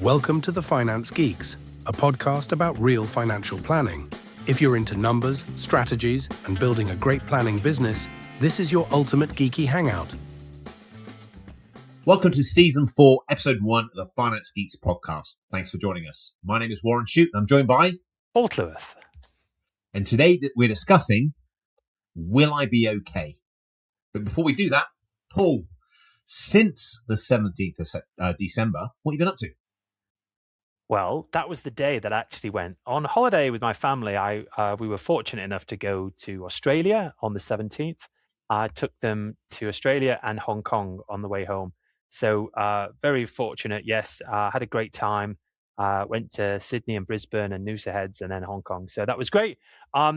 Welcome to The Finance Geeks, a podcast about real financial planning. If you're into numbers, strategies, and building a great planning business, this is your ultimate geeky hangout. Welcome to Season 4, Episode 1 of the Finance Geeks podcast. Thanks for joining us. My name is Warren Shute, and I'm joined by Paul Cleworth. And today we're discussing, will I be okay? But before we do that, Paul, since the 17th of December, what have you been up to? Well, that was the day that I actually went on holiday with my family. We were fortunate enough to go to Australia on the 17th. I took them to Australia and Hong Kong on the way home. So very fortunate, yes. Had a great time. Went to Sydney and Brisbane and Noosa Heads and then Hong Kong. So that was great. I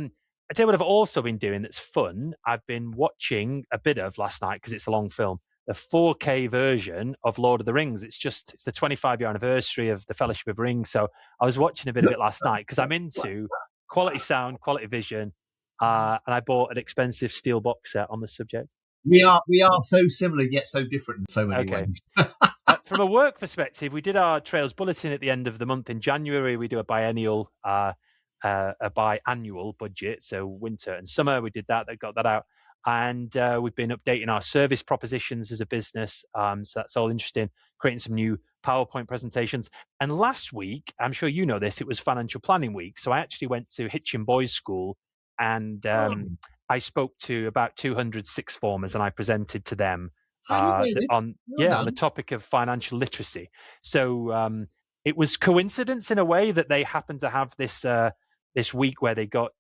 tell you what I've also been doing that's fun. I've been watching a bit of last night, because it's a long film, the 4K version of Lord of the Rings. It's the 25-year anniversary of the Fellowship of Rings. So I was watching a bit of it last night because I'm into quality sound, quality vision, and I bought an expensive steel box set on the subject. We are so similar yet so different in so many ways. From a work perspective, we did our Trails Bulletin at the end of the month in January. We do a biannual budget, so winter and summer. We did that. They got that out. And we've been updating our service propositions as a business. So that's all interesting, creating some new PowerPoint presentations. And last week, I'm sure you know this, it was Financial Planning Week. So I actually went to Hitchin Boys School and I spoke to about 200 sixth formers and I presented to them on the topic of financial literacy. So it was coincidence in a way that they happened to have this week where they got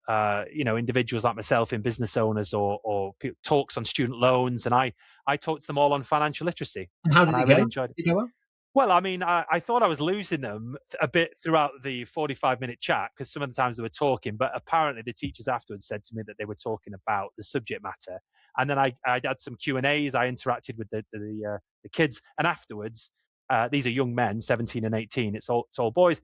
individuals like myself in business owners or talks on student loans, and I talked to them all on financial literacy. And how did it go? Really enjoyed it. Did it go well? Well, I mean, I thought I was losing them a bit throughout the 45-minute chat because some of the times they were talking, but apparently the teachers afterwards said to me that they were talking about the subject matter. And then I had some Q&As. I interacted with the kids, and afterwards, these are young men, 17 and 18. It's all boys.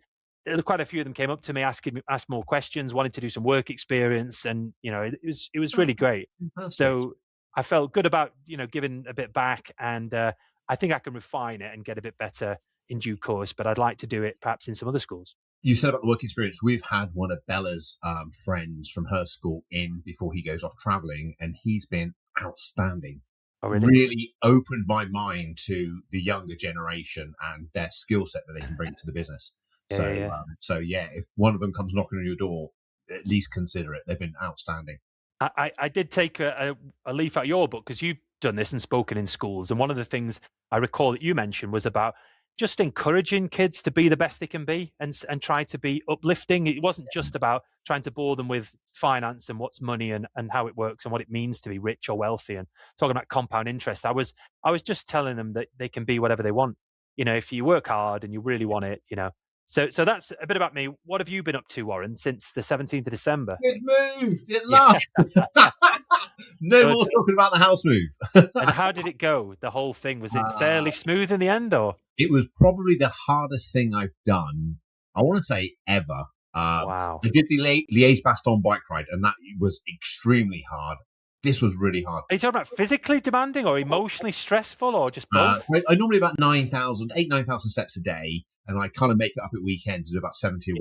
Quite a few of them came up to me, asked more questions, wanted to do some work experience, and it was really great. So I felt good about giving a bit back, and I think I can refine it and get a bit better in due course. But I'd like to do it perhaps in some other schools. You said about the work experience. We've had one of Bella's friends from her school in before he goes off traveling, and he's been outstanding. Oh, really? Really opened my mind to the younger generation and their skill set that they can bring to the business. So if one of them comes knocking on your door, at least consider it. They've been outstanding. I did take a leaf out of your book because you've done this and spoken in schools. And one of the things I recall that you mentioned was about just encouraging kids to be the best they can be and try to be uplifting. It wasn't just about trying to bore them with finance and what's money and how it works and what it means to be rich or wealthy and talking about compound interest. I was just telling them that they can be whatever they want. If you work hard and you really want it, So that's a bit about me. What have you been up to, Warren, since the 17th of December? It moved. It last. No more talking about the house move. And how did it go? The whole thing, was it fairly smooth in the end, or? It was probably the hardest thing I've done, I want to say, ever. Wow. I did the Liège Bastogne bike ride, and that was extremely hard. This was really hard. Are you talking about physically demanding or emotionally stressful or just both? I normally about 9,000 steps a day. And I kind of make it up at weekends to do about 17.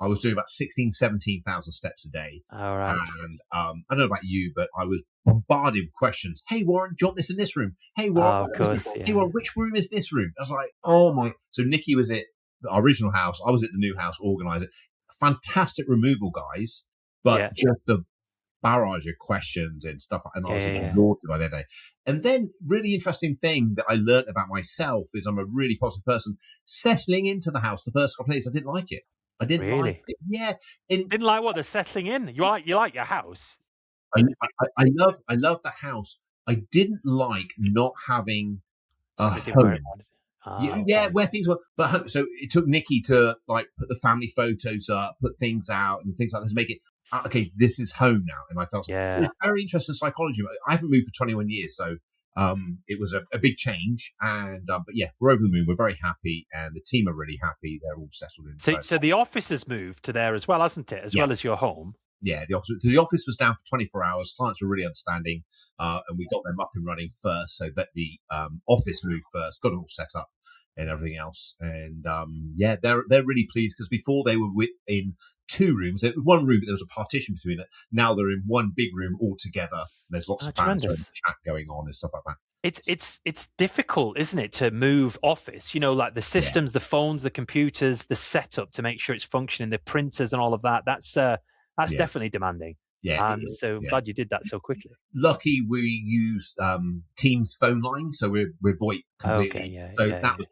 I was doing about 16, 17,000 steps a day. All right. And I don't know about you, but I was bombarded with questions. Hey, Warren, do you want this in this room? Hey, Warren, Hey, Warren, which room is this room? I was like, oh my. So Nikki was at the original house. I was at the new house, organizer. Fantastic removal guys, but just the barrage of questions and stuff, and I was exhausted by that day. And then, really interesting thing that I learned about myself is I'm a really positive person. Settling into the house, the first couple of days, I didn't like it. I didn't like it. Yeah, didn't like what? The settling in. You like your house. I love the house. I didn't like not having a home. Where things were. But so it took Nikki to put the family photos up, put things out, and things like that to make it okay. This is home now, and I felt it was very interesting psychology. I haven't moved for 21 years, so it was a big change. And but we're over the moon. We're very happy, and the team are really happy. They're all settled in. So the office has moved to there as well, hasn't it? As well as your home. Yeah, the office was down for 24 hours. Clients were really understanding, and we got them up and running first, so that the office moved first, got it all set up. and everything else. And they're really pleased because before they were in 2 rooms. One room, but there was a partition between it. Now they're in one big room all together. There's lots of banter and chat going on and stuff like that. It's difficult, isn't it, to move office? Like the systems, the phones, the computers, the setup to make sure it's functioning, the printers and all of that. That's definitely demanding. Yeah, so glad you did that so quickly. Lucky we use Teams phone line, so we're VoIP completely. Okay, that was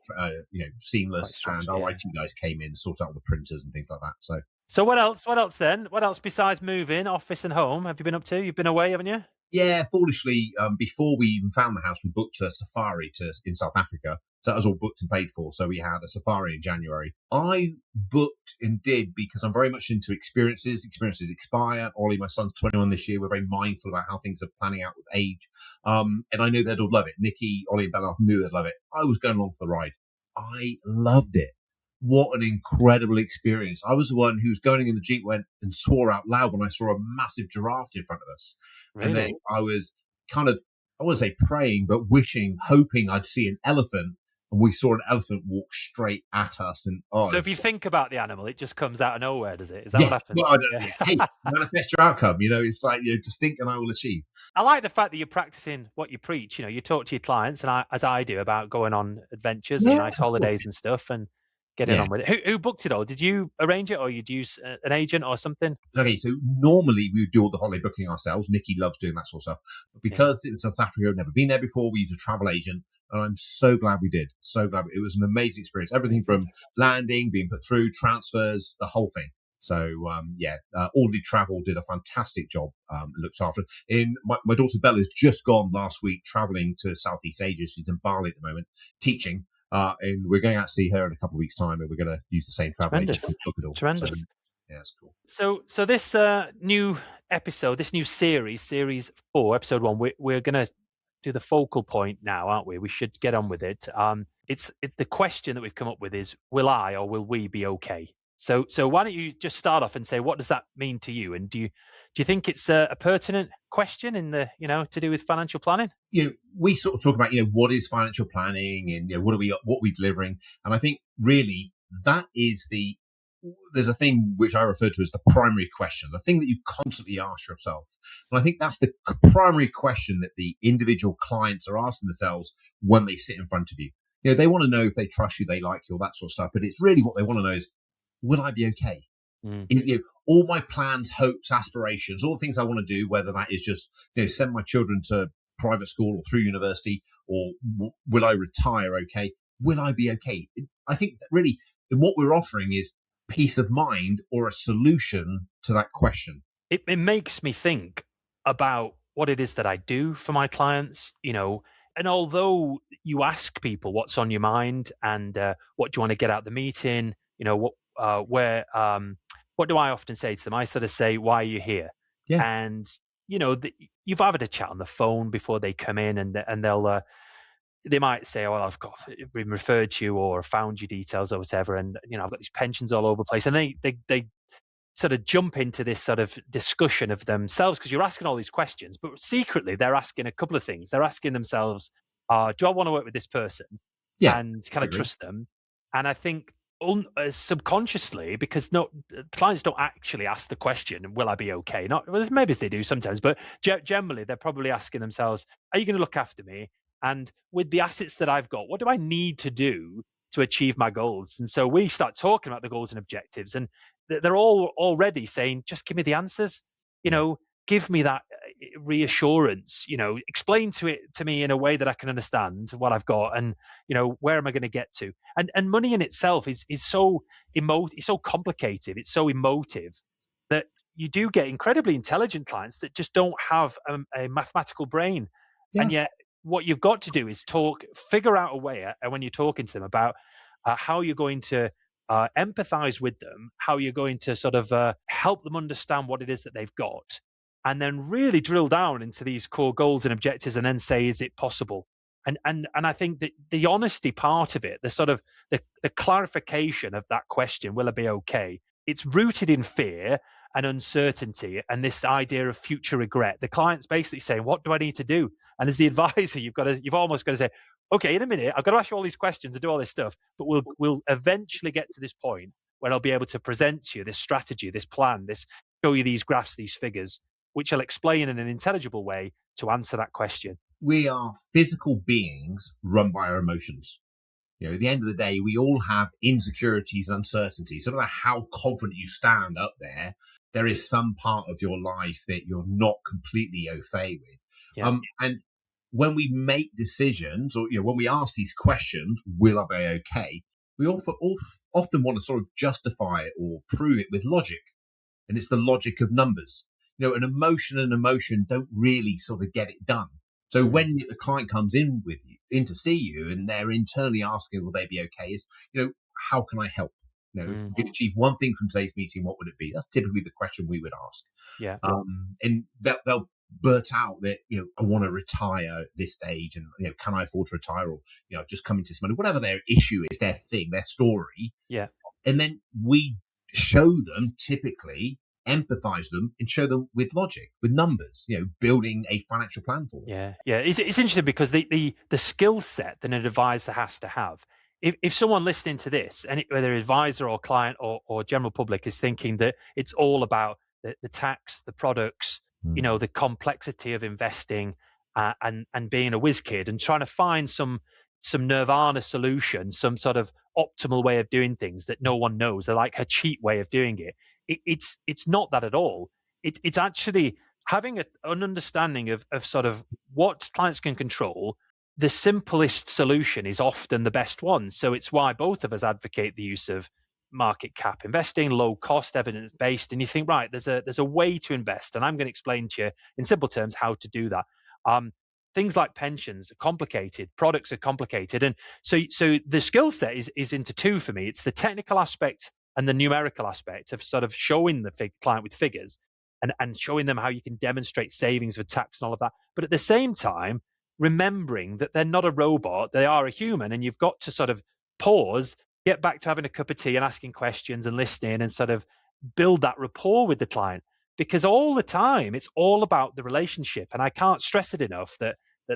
seamless, and our IT guys came in, sorted out all the printers and things like that. So what else? What else then? What else besides moving office and home have you been up to? You've been away, haven't you? Yeah, foolishly, before we even found the house, we booked a safari in South Africa. So that was all booked and paid for. So we had a safari in January. I booked and did because I'm very much into experiences. Experiences expire. Ollie, my son's 21 this year. We're very mindful about how things are planning out with age. And I knew they'd all love it. Nikki, Ollie and Bella knew they'd love it. I was going along for the ride. I loved it. What an incredible experience. I was the one who was going in the Jeep, went and swore out loud when I saw a massive giraffe in front of us. Really? And then I was kind of, I wouldn't say praying, but wishing, hoping I'd see an elephant. And we saw an elephant walk straight at us. And so if you think about the animal, it just comes out of nowhere, does it? Is that what happens? Well, hey, manifest your outcome. It's like, just think and I will achieve. I like the fact that you're practicing what you preach. You talk to your clients, and as I do, about going on adventures and nice holidays and stuff, and getting on with it. Who booked it all? Did you arrange it, or you'd use an agent or something? Okay, so normally we would do all the holiday booking ourselves. Nikki loves doing that sort of stuff. But because in South Africa, I've never been there before, we use a travel agent. And I'm so glad we did. So glad. It was an amazing experience. Everything from landing, being put through, transfers, the whole thing. So, Audley Travel did a fantastic job, looked after. My daughter Bella's just gone last week traveling to Southeast Asia. She's in Bali at the moment, teaching. And we're going out to see her in a couple of weeks' time, and we're going to use the same travel agent. Tremendous. So, yeah, it's cool. So this new episode, this new series 4, episode 1, we're going to do the focal point now, aren't we? We should get on with it. It's the question that we've come up with is, will I or will we be okay? So why don't you just start off and say, what does that mean to you? And do you think it's a pertinent question in the to do with financial planning? We sort of talk about what is financial planning and what are we delivering, and I think really that is there's a thing which I refer to as the primary question, the thing that you constantly ask yourself. And I think that's the primary question that the individual clients are asking themselves when they sit in front of you. They want to know if they trust you, they like you, all that sort of stuff. But it's really what they want to know is, will I be okay? All my plans, hopes, aspirations, all the things I want to do, whether that is just send my children to private school or through university, or will I retire okay? Will I be okay? I think that really what we're offering is peace of mind or a solution to that question. It makes me think about what it is that I do for my clients, and although you ask people what's on your mind and what do you want to get out of the meeting, what do I often say to them? I sort of say, why are you here? Yeah. And, you've had a chat on the phone before they come in, and they'll, they might say, oh, well, I've been referred to you or found your details or whatever. And, I've got these pensions all over the place. And they sort of jump into this sort of discussion of themselves because you're asking all these questions, but secretly they're asking a couple of things. They're asking themselves, do I want to work with this person? Yeah. And can I trust them? And I think subconsciously, because clients don't actually ask the question, will I be okay? Maybe they do sometimes, but generally they're probably asking themselves, are you going to look after me? And with the assets that I've got, what do I need to do to achieve my goals? And so we start talking about the goals and objectives, and they're all already saying, just give me the answers, give me that reassurance, explain to me in a way that I can understand what I've got and, where am I going to get to? And money in itself is so it's so complicated. It's so emotive that you do get incredibly intelligent clients that just don't have a mathematical brain. Yeah. And yet what you've got to do is figure out a way when you're talking to them about how you're going to empathize with them, how you're going to sort of help them understand what it is that they've got, and then really drill down into these core goals and objectives and then say, is it possible? And I think that the honesty part of it, the sort of the clarification of that question, will I be okay? It's rooted in fear and uncertainty and this idea of future regret. The client's basically saying, what do I need to do? And as the advisor, you've almost got to say, okay, in a minute, I've got to ask you all these questions and do all this stuff, but we'll eventually get to this point where I'll be able to present to you this strategy, this plan, show you these graphs, these figures, which I'll explain in an intelligible way to answer that question. We are physical beings run by our emotions. At the end of the day, we all have insecurities and uncertainties. So no matter how confident you stand up there, there is some part of your life that you're not completely au fait with. Yeah. And when we make decisions, or when we ask these questions, will I be okay? We often want to sort of justify it or prove it with logic, and it's the logic of numbers. An emotion and emotion don't really sort of get it done. So when the client comes in to see you, and they're internally asking, will they be okay? Is how can I help? If you could achieve one thing from today's meeting, what would it be? That's typically the question we would ask. Yeah. And they'll blurt out that I want to retire at this age, and can I afford to retire, or I've just come into this money, whatever their issue is, their thing, their story. Yeah. And then we show them, typically empathize them and show them with logic, with numbers, building a financial plan for them. Yeah. It's interesting because the skill set that an advisor has to have. If someone listening to this, and whether advisor or client or general public, is thinking that it's all about the tax, the products, the complexity of investing, and being a whiz kid and trying to find some nirvana solution, some sort of optimal way of doing things that no one knows, they're like a cheap way of doing it. It's not that at all. It's actually having an understanding of sort of what clients can control. The simplest solution is often the best one. So it's why both of us advocate the use of market cap investing, low cost, evidence based. And you think, right, there's a way to invest, and I'm going to explain to you in simple terms how to do that. Things like pensions are complicated, products are complicated, and so the skill set is into two for me. It's the technical aspect and the numerical aspect of sort of showing the client with figures and showing them how you can demonstrate savings for tax and all of that. But at the same time, remembering that they're not a robot, they are a human, and you've got to sort of pause, get back to having a cup of tea and asking questions and listening, and sort of build that rapport with the client. Because all the time, it's all about the relationship. And I can't stress it enough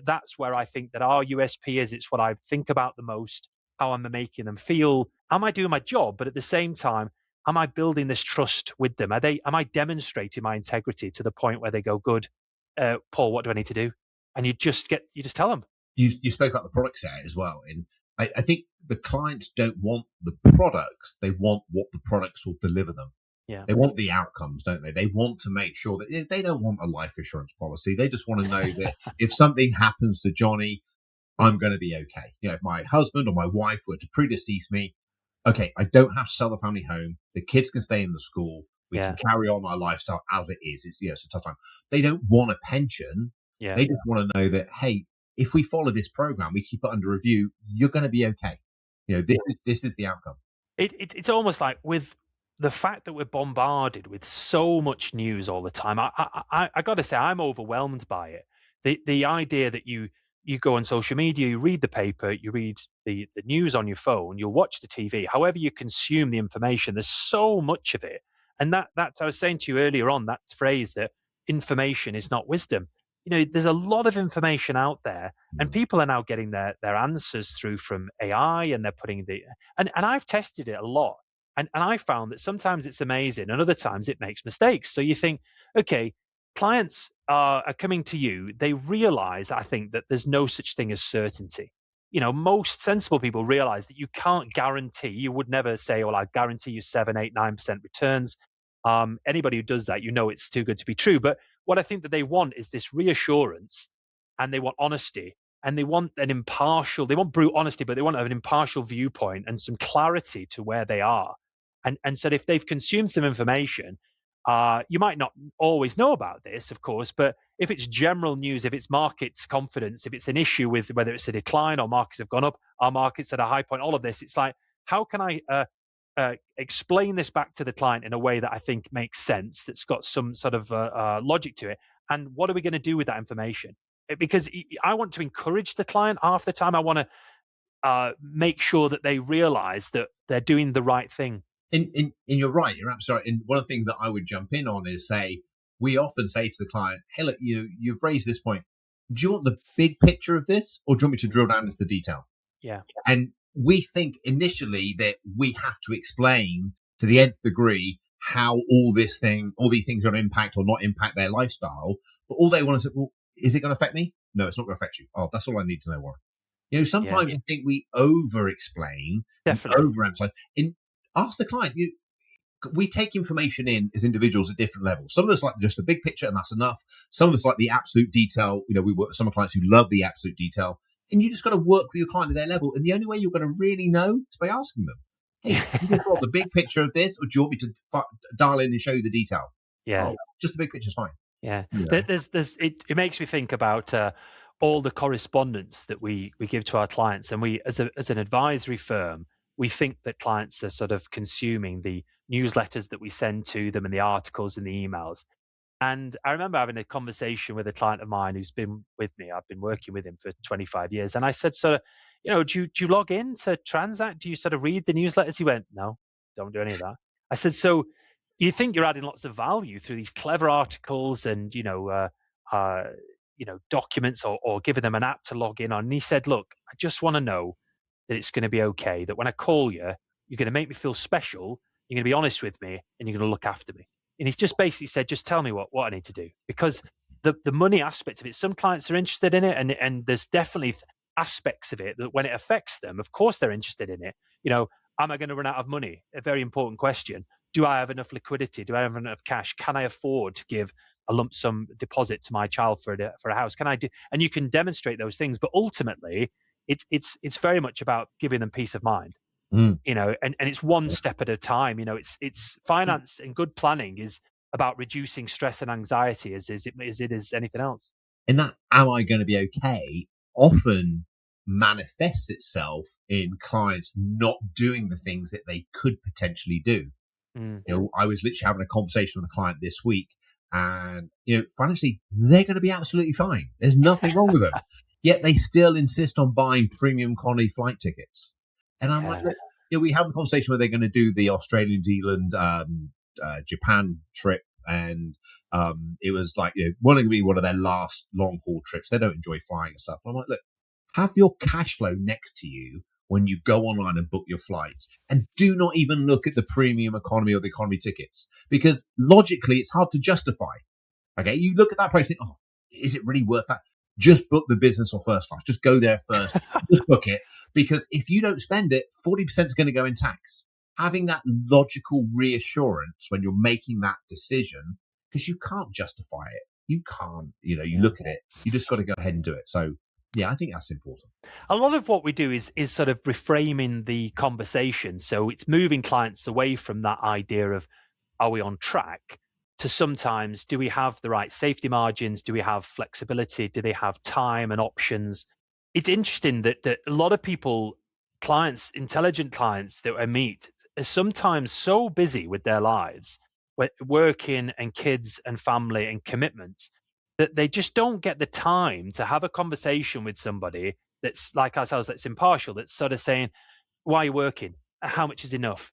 that's where I think that our USP is. It's what I think about the most, how am I making them feel? Am I doing my job? But at the same time, am I building this trust with them? Am I demonstrating my integrity to the point where they go, good, Paul, what do I need to do? And you just tell them. You spoke about the product set as well. And I think the clients don't want the products. They want what the products will deliver them. Yeah. They want the outcomes, don't they? They want to make sure that they don't want a life insurance policy. They just want to know that if something happens to Johnny, I'm going to be okay. If my husband or my wife were to predecease me, okay, I don't have to sell the family home. The kids can stay in the school. We can carry on our lifestyle as it is. It's a tough time. They don't want a pension. Yeah. They just want to know that, hey, if we follow this program, we keep it under review, you're going to be okay. This is the outcome. It's almost like with the fact that we're bombarded with so much news all the time, I got to say, I'm overwhelmed by it. The idea that you go on social media, you read the paper, you read the news on your phone, you'll watch the TV, however you consume the information, there's so much of it. And that's, I was saying to you earlier on, that phrase that information is not wisdom. There's a lot of information out there, and people are now getting their answers through from AI, and they're putting and I've tested it a lot. And I found that sometimes it's amazing and other times it makes mistakes. So you think, okay, clients are coming to you. They realize, I think, that there's no such thing as certainty. Most sensible people realize that you can't guarantee. You would never say, well, I guarantee you 7, 8, 9% returns. Anybody who does that, it's too good to be true. But what I think that they want is this reassurance, and they want honesty. And they want they want brute honesty, but they want to have an impartial viewpoint and some clarity to where they are. And so if they've consumed some information, you might not always know about this, of course, but if it's general news, if it's markets confidence, if it's an issue with whether it's a decline or markets have gone up, our markets at a high point, all of this, it's like, how can I explain this back to the client in a way that I think makes sense, that's got some sort of logic to it? And what are we going to do with that information? Because I want to encourage the client half the time. I want to make sure that they realize that they're doing the right thing. And you're right. You're absolutely right. And one thing that I would jump in on is we often say to the client, hey, look, you've raised this point. do you want the big picture of this, or do you want me to drill down into the detail? Yeah. And we think initially that we have to explain to the nth degree how all these things are going to impact or not impact their lifestyle. But all they want to say, well, is it going to affect me? No, it's not going to affect you. Oh, that's all I need to know, Warren. Sometimes I think we over-explain, definitely over-emphasize. Ask the client. We take information in as individuals at different levels. Some of us like just the big picture, and that's enough. Some of us like the absolute detail. We work with some clients who love the absolute detail. And you just got to work with your client at their level. And the only way you're going to really know is by asking them, hey, do you just want the big picture of this, or do you want me to dial in and show you the detail? Yeah. Oh, just the big picture is fine. Yeah. It makes me think about all the correspondence that we give to our clients. And we, as an advisory firm, we think that clients are sort of consuming the newsletters that we send to them and the articles and the emails. And I remember having a conversation with a client of mine who's been with me. I've been working with him for 25 years. And I said, sort of, do you log in to Transact? Do you sort of read the newsletters? He went, no, don't do any of that. I said, so you think you're adding lots of value through these clever articles and, documents or giving them an app to log in on. And he said, look, I just want to know that it's going to be okay, that when I call you, you're going to make me feel special. You're going to be honest with me and you're going to look after me. And he's just basically said, just tell me what I need to do, because the money aspect of it, some clients are interested in it. And there's definitely aspects of it that when it affects them, of course, they're interested in it. Am I going to run out of money? A very important question. Do I have enough liquidity? Do I have enough cash? Can I afford to give a lump sum deposit to my child for a house? Can I do? And you can demonstrate those things, but ultimately it's very much about giving them peace of mind. And it's one step at a time. It's finance and good planning is about reducing stress and anxiety as it is anything else. And that am I going to be okay often manifests itself in clients not doing the things that they could potentially do. I was literally having a conversation with a client this week, and financially they're going to be absolutely fine. There's nothing wrong with them. Yet they still insist on buying premium economy flight tickets. And I'm like, look, we have a conversation where they're going to do the Australia, New Zealand, Japan trip. And it was like, going to be one of their last long haul trips. They don't enjoy flying and stuff. I'm like, look, have your cash flow next to you when you go online and book your flights. And do not even look at the premium economy or the economy tickets, because logically it's hard to justify. Okay. You look at that price and think, oh, is it really worth that? Just book the business or first class. Just go there first. Just book it. Because if you don't spend it, 40% is going to go in tax. Having that logical reassurance when you're making that decision, because you can't justify it. You can't, you look at it, you just got to go ahead and do it. So, yeah, I think that's important. A lot of what we do is sort of reframing the conversation. So it's moving clients away from that idea of, are we on track? To sometimes, do we have the right safety margins? Do we have flexibility? Do they have time and options? It's interesting that a lot of people, clients, intelligent clients that I meet, are sometimes so busy with their lives, working and kids and family and commitments, that they just don't get the time to have a conversation with somebody that's like ourselves, that's impartial, that's sort of saying, why are you working? How much is enough?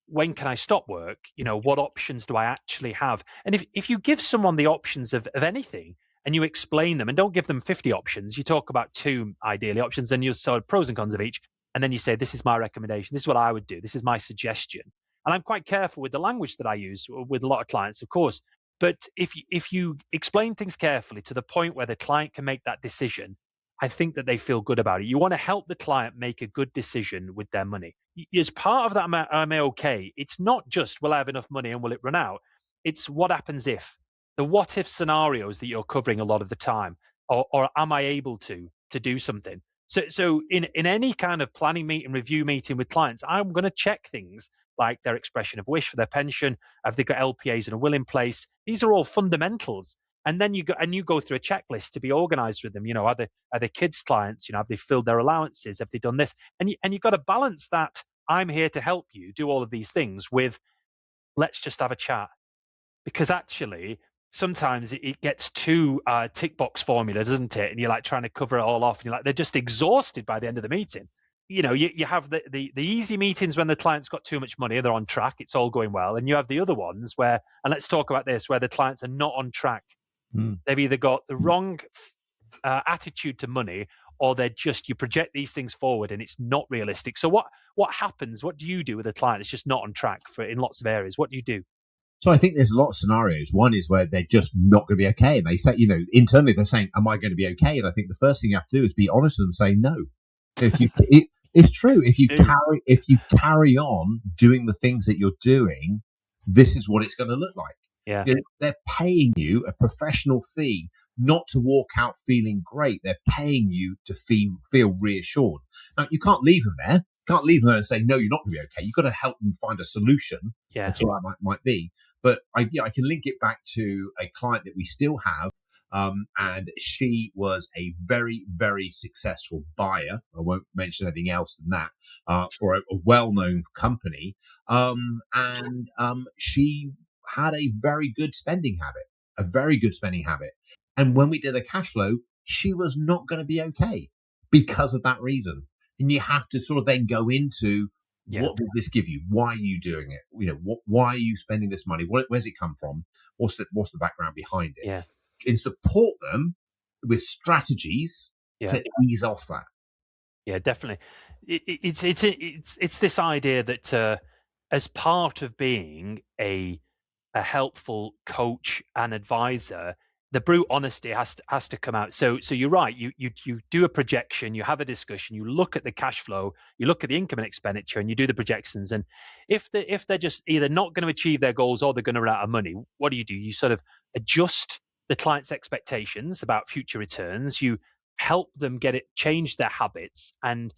When can I stop work? What options do I actually have? And if you give someone the options of anything and you explain them, and don't give them 50 options, you talk about 2 ideally options and you sort of pros and cons of each. And then you say, this is my recommendation. This is what I would do. This is my suggestion. And I'm quite careful with the language that I use with a lot of clients, of course. But if you explain things carefully to the point where the client can make that decision, I think that they feel good about it. You want to help the client make a good decision with their money. As part of that, am I okay? It's not just, will I have enough money and will it run out? It's what happens if. The what if scenarios that you're covering a lot of the time, or am I able to do something? So in any kind of planning meeting, review meeting with clients, I'm going to check things like their expression of wish for their pension. Have they got LPAs and a will in place? These are all fundamentals. And then you go through a checklist to be organized with them. Are they kids clients? Have they filled their allowances? Have they done this? And you've got to balance that. I'm here to help you do all of these things with, let's just have a chat. Because actually, sometimes it gets too tick box formula, doesn't it? And you're like trying to cover it all off, and you're like, they're just exhausted by the end of the meeting. You have the easy meetings when the client's got too much money, they're on track, it's all going well. And you have the other ones where, and let's talk about this, where the clients are not on track. They've either got the wrong attitude to money, or they're just, you project these things forward and it's not realistic. So what happens? What do you do with a client that's just not on track in lots of areas? What do you do? So I think there's a lot of scenarios. One is where they're just not going to be okay. And they say, internally they're saying, am I going to be okay? And I think the first thing you have to do is be honest with them, say no. It's true. If you carry on doing the things that you're doing, this is what it's going to look like. Yeah. They're paying you a professional fee not to walk out feeling great. They're paying you to feel reassured. Now, you can't leave them there. You can't leave them there and say, no, you're not going to be okay. You've got to help them find a solution. Yeah. That's what that might be. But I can link it back to a client that we still have. And she was a very, very successful buyer. I won't mention anything else than that, for a well-known company. And she had a very good spending habit. And when we did a cash flow, she was not going to be okay because of that reason. And you have to sort of then go into, what did this give you? Why are you doing it? Why are you spending this money? Where's it come from? What's the background behind it? Yeah. And support them with strategies to ease off that. Yeah, definitely. It's this idea that as part of being a helpful coach and advisor, the brute honesty has to come out. So you're right. You do a projection, you have a discussion, you look at the cash flow, you look at the income and expenditure, and you do the projections. And if they're just either not going to achieve their goals or they're going to run out of money, what do? You sort of adjust the client's expectations about future returns. You help them change their habits, and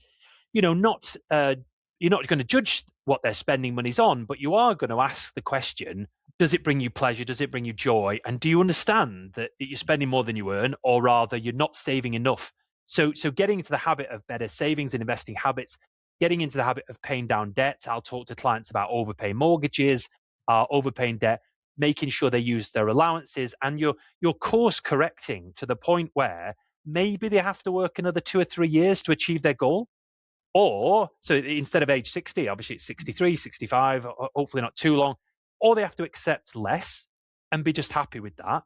you're not going to judge what they're spending monies on, but you are going to ask the question: does it bring you pleasure? Does it bring you joy? And do you understand that you're spending more than you earn, or rather you're not saving enough? So getting into the habit of better savings and investing habits, getting into the habit of paying down debt. I'll talk to clients about overpaying mortgages, overpaying debt, making sure they use their allowances, and you're course correcting to the point where maybe they have to work another 2 or 3 years to achieve their goal. Or, so instead of age 60, obviously it's 63, 65, hopefully not too long. Or they have to accept less and be just happy with that.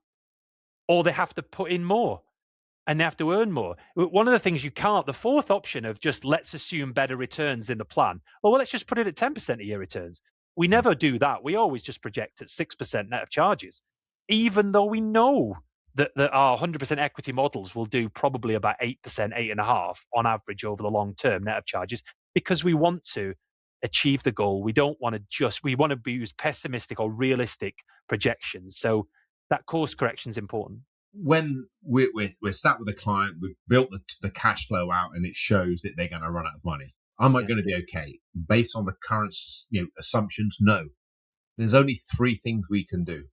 Or they have to put in more and they have to earn more. One of the things the fourth option of just let's assume better returns in the plan. Well, let's just put it at 10% a year returns. We never do that. We always just project at 6% net of charges, even though we know that our 100% equity models will do probably about 8%, 8.5% on average over the long term net of charges, because we want to achieve the goal. We don't want to we want to use pessimistic or realistic projections. So that course correction is important. When we're sat with a client, we've built the cash flow out and it shows that they're going to run out of money. Am I going to be okay? Based on the current assumptions, no. There's only 3 things we can do.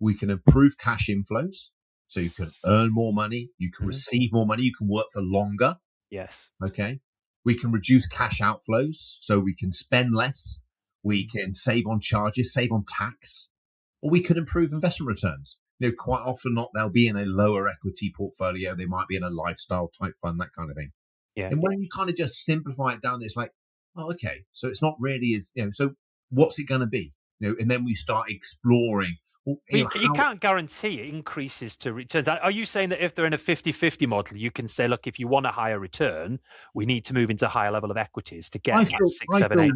We can improve cash inflows, so you can earn more money, you can receive more money, you can work for longer. Yes. Okay. We can reduce cash outflows, so we can spend less. We can save on charges, save on tax, or we could improve investment returns. Quite often they'll be in a lower equity portfolio. They might be in a lifestyle type fund, that kind of thing. Yeah. And when you kind of just simplify it down, it's like, oh, okay. So it's not really so what's it going to be? And then we start exploring. Well, you can't guarantee it increases to returns. Are you saying that if they're in a 50-50 model, you can say, look, if you want a higher return, we need to move into a higher level of equities to get 6, 7, 8%?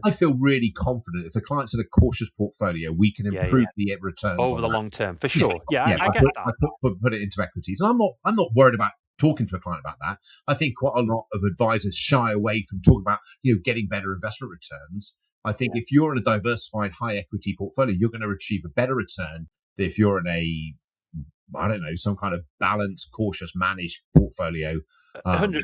I feel really confident if the client's in a cautious portfolio, we can improve the returns over the long term, for sure. I get that. I put it into equities, and I'm not worried about talking to a client about that. I think quite a lot of advisors shy away from talking about getting better investment returns. I think if you're in a diversified high equity portfolio, you're going to achieve a better return than if you're in some kind of balanced, cautious, managed portfolio. 100%.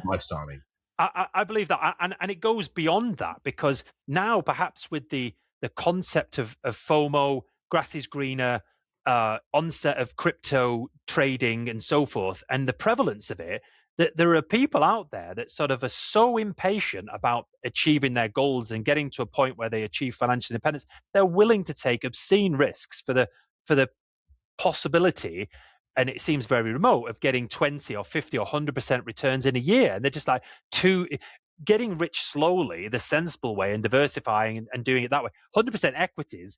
Lifestyling. I believe that. And it goes beyond that, because now perhaps with the concept of FOMO, grass is greener, onset of crypto trading and so forth, and the prevalence of it, that there are people out there that sort of are so impatient about achieving their goals and getting to a point where they achieve financial independence, they're willing to take obscene risks for the possibility, and it seems very remote, of getting 20 or 50 or 100% returns in a year. And they're just like, getting rich slowly, the sensible way, and diversifying and doing it that way. 100% equities,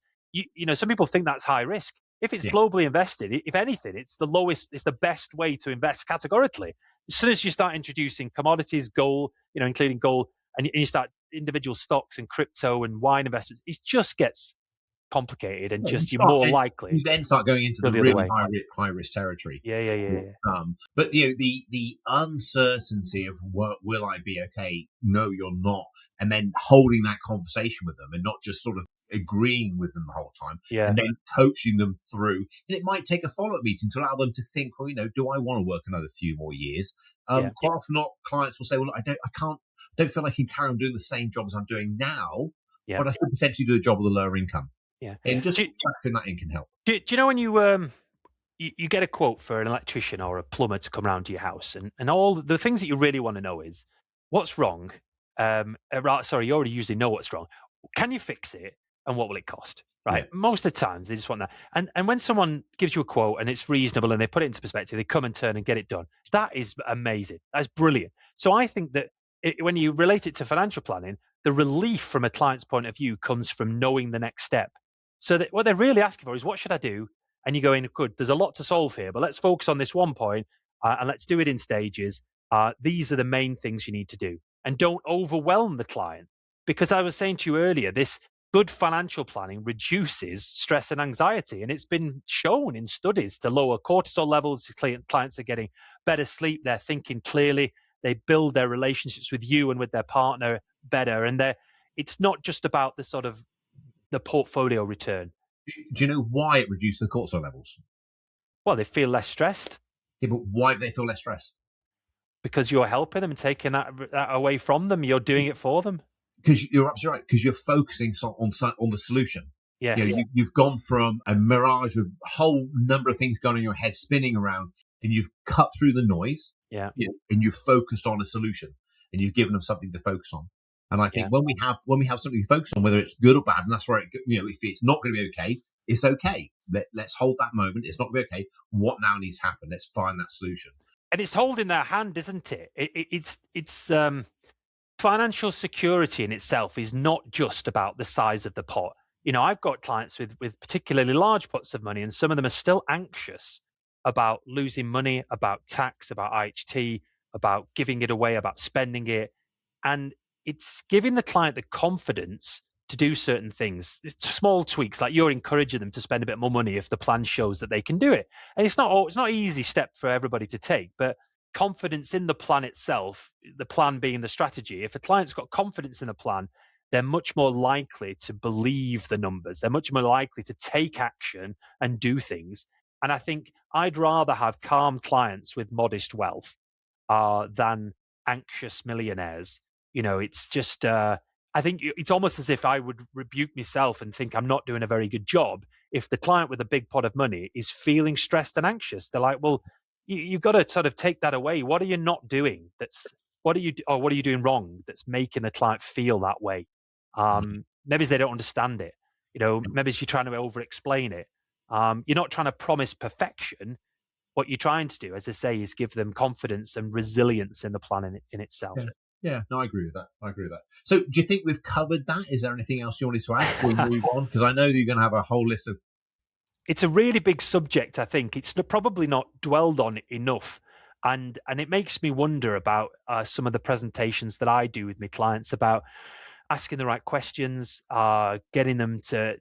some people think that's high risk. If it's globally invested, if anything, it's the best way to invest categorically. As soon as you start introducing commodities, gold, including gold, and you start individual stocks and crypto and wine investments, it just gets complicated and you're more likely. You then start going into the really high risk territory. Yeah. But the uncertainty of will I be okay? No, you're not. And then holding that conversation with them and not just sort of agreeing with them the whole time, and then coaching them through. And it might take a follow-up meeting to allow them to think, well, do I want to work another few more years? Quite often, clients will say, well, I don't feel like I can carry on doing the same job as I'm doing now, but I could potentially do a job with a lower income. Yeah, and just factoring that in can help. Do you know when you get a quote for an electrician or a plumber to come around to your house, and all the things that you really want to know is what's wrong? Sorry, you already usually know what's wrong. Can you fix it? And what will it cost? Right. Yeah. Most of the times they just want that. And when someone gives you a quote and it's reasonable and they put it into perspective, they come and turn and get it done. That is amazing. That's brilliant. So I think that when you relate it to financial planning, the relief from a client's point of view comes from knowing the next step. So that what they're really asking for is, what should I do? And you go in, good, there's a lot to solve here, but let's focus on this one point and let's do it in stages. These are the main things you need to do. And don't overwhelm the client. Because I was saying to you earlier, this good financial planning reduces stress and anxiety. And it's been shown in studies to lower cortisol levels. Clients are getting better sleep. They're thinking clearly. They build their relationships with you and with their partner better. And it's not just about the sort of the portfolio return. Do you know why it reduces the cortisol levels? Well, they feel less stressed. Yeah, but why do they feel less stressed? Because you're helping them and taking that away from them. You're doing it for them. Because you're absolutely right. Because you're focusing on the solution. Yes. You've gone from a mirage of a whole number of things going on in your head, spinning around, and you've cut through the noise. Yeah. And you've focused on a solution, and you've given them something to focus on. And I think when we have something to focus on, whether it's good or bad, and that's where if it's not going to be okay, it's okay. Let's hold that moment. It's not going to be okay. What now needs to happen? Let's find that solution. And it's holding their hand, isn't it? It's financial security in itself is not just about the size of the pot. I've got clients with particularly large pots of money, and some of them are still anxious about losing money, about tax, about IHT, about giving it away, about spending it. And it's giving the client the confidence to do certain things. It's small tweaks, like you're encouraging them to spend a bit more money if the plan shows that they can do it. And it's not an easy step for everybody to take, but confidence in the plan itself, the plan being the strategy. If a client's got confidence in the plan, they're much more likely to believe the numbers. They're much more likely to take action and do things. And I think I'd rather have calm clients with modest wealth than anxious millionaires. It's just, I think it's almost as if I would rebuke myself and think I'm not doing a very good job if the client with a big pot of money is feeling stressed and anxious. They're like, well, you've got to sort of take that away. What are you not doing? What are you doing wrong that's making the client feel that way? Maybe they don't understand it. Maybe you're trying to over-explain it. You're not trying to promise perfection. What you're trying to do, as I say, is give them confidence and resilience in the plan in itself. Yeah, no, I agree with that. So do you think we've covered that? Is there anything else you wanted to add before we move on? Because I know that you're going to have a whole list of... It's a really big subject, I think. It's probably not dwelled on enough. And it makes me wonder about some of the presentations that I do with my clients about asking the right questions, getting them to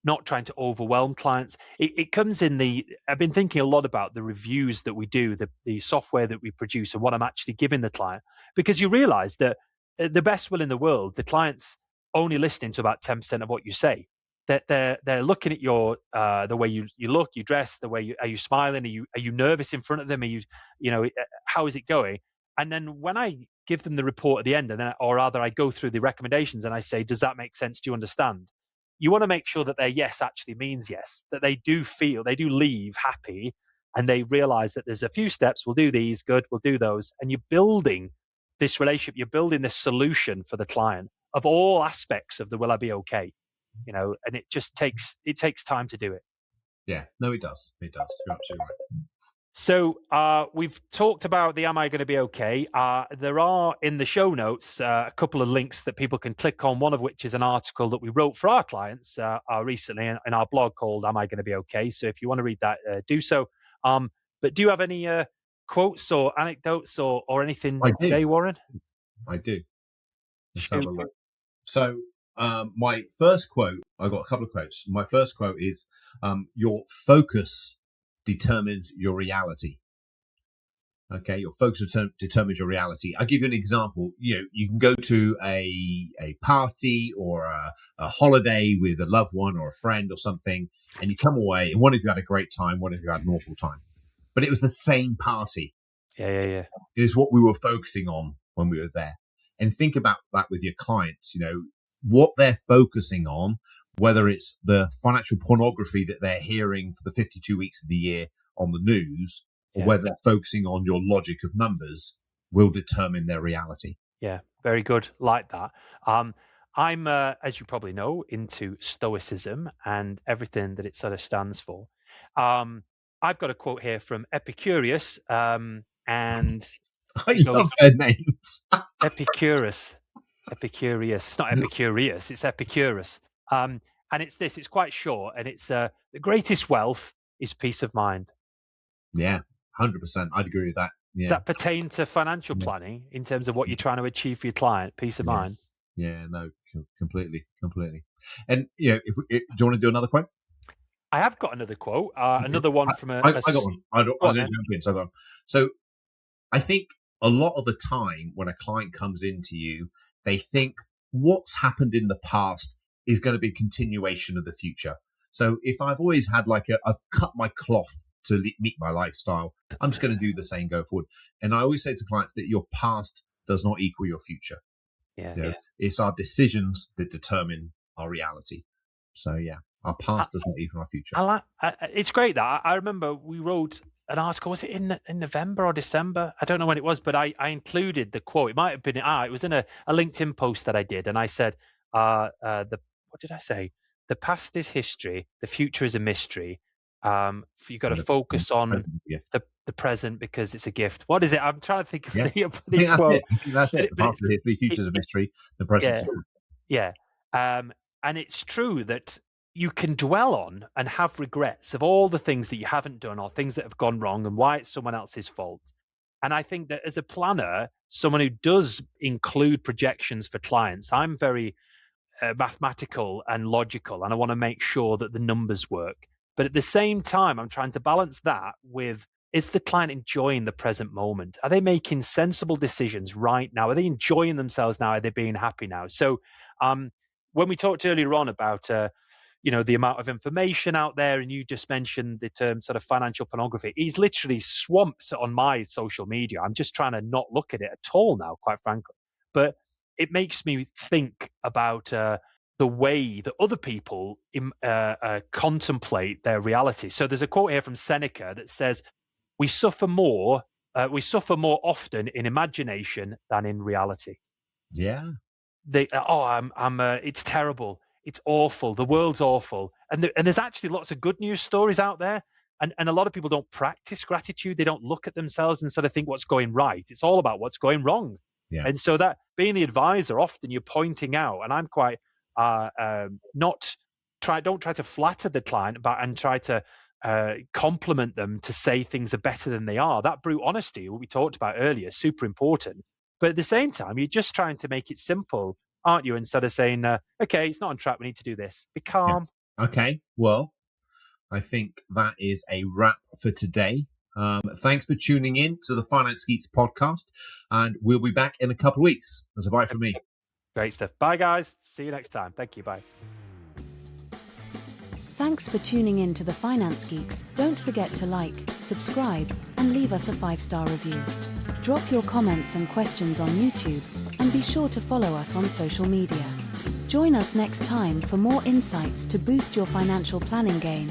not trying to overwhelm clients. It comes in I've been thinking a lot about the reviews that we do, the software that we produce and what I'm actually giving the client, because you realize that the best will in the world, the client's only listening to about 10% of what you say. That they're looking at your the way you look, you dress, the way are you smiling, are you nervous in front of them, how is it going? And then when I give them the report at the end, or rather I go through the recommendations and I say, does that make sense? Do you understand? You want to make sure that their yes actually means yes, that they do leave happy, and they realize that there's a few steps. We'll do these, good, we'll do those. And you're building this relationship, you're building this solution for the client of all aspects of the will I be okay? And it just takes time to do it. Yeah, no, it does. You're absolutely right. So we've talked about the Am I Going to Be Okay? There are in the show notes a couple of links that people can click on, one of which is an article that we wrote for our clients recently in our blog called Am I Going to Be Okay? So if you want to read that, do so. But do you have any quotes or anecdotes or anything today, Warren? I do. Let's have a look. So my first quote, I've got a couple of quotes. My first quote is, your focus determines your reality. Okay, your focus determines your reality. I'll give you an example. You can go to a party or a holiday with a loved one or a friend or something, and you come away, and one of you had a great time, one of you had an awful time. But it was the same party. Yeah. It is what we were focusing on when we were there. And think about that with your clients, what they're focusing on, whether it's the financial pornography that they're hearing for the 52 weeks of the year on the news, or whether they're focusing on your logic of numbers, will determine their reality. Yeah, very good. Like that. I'm, as you probably know, into Stoicism and everything that it sort of stands for. I've got a quote here from Epicurus, and I love their names. Epicurus. It's not Epicurious, it's Epicurus. And it's this, it's quite short, and it's the greatest wealth is peace of mind. Yeah, 100%. I'd agree with that. Yeah. Does that pertain to financial planning in terms of what you're trying to achieve for your client, peace of mind? Yeah, no, completely. And, do you want to do another quote? I have got another quote, another one from I got one. I don't jump in, so I got one. So I think a lot of the time when a client comes into you, they think what's happened in the past is going to be a continuation of the future. So if I've always had I've cut my cloth to meet my lifestyle, I'm just going to do the same go forward. And I always say to clients that your past does not equal your future. Yeah. It's our decisions that determine our reality. So our past does not equal our future. It's great that I remember we wrote an article. Was it in November or December? I don't know when it was, but I included the quote. It might have been it was in a LinkedIn post that I did, and I said, what did I say? The past is history. The future is a mystery. You've got to focus on the present because it's a gift. What is it? I'm trying to think of the quote. That's it. The future is a mystery. The present is a gift. Yeah. And it's true that you can dwell on and have regrets of all the things that you haven't done or things that have gone wrong and why it's someone else's fault. And I think that as a planner, someone who does include projections for clients, I'm very mathematical and logical, and I want to make sure that the numbers work. But at the same time, I'm trying to balance that with, is the client enjoying the present moment? Are they making sensible decisions right now? Are they enjoying themselves now? Are they being happy now? So when we talked earlier on about the amount of information out there, and you just mentioned the term sort of financial pornography, he's literally swamped on my social media. I'm just trying to not look at it at all now, quite frankly. But it makes me think about the way that other people contemplate their reality. So there's a quote here from Seneca that says, we suffer more often in imagination than in reality. Yeah. It's terrible. It's awful. The world's awful. And there's actually lots of good news stories out there. And a lot of people don't practice gratitude. They don't look at themselves and sort of think what's going right. It's all about what's going wrong. Yeah. And so that being the advisor, often you're pointing out, and I'm quite don't try to flatter the client and try to compliment them to say things are better than they are. That brute honesty, what we talked about earlier, super important. But at the same time, you're just trying to make it simple, aren't you? Instead of saying, okay, it's not on track, we need to do this. Be calm. Yeah. Okay, well, I think that is a wrap for today. Thanks for tuning in to the Finance Geeks podcast, and we'll be back in a couple of weeks. That's a bye from me. Great stuff. Bye, guys. See you next time. Thank you. Bye. Thanks for tuning in to the Finance Geeks. Don't forget to like, subscribe, and leave us a 5-star review. Drop your comments and questions on YouTube, and be sure to follow us on social media. Join us next time for more insights to boost your financial planning game.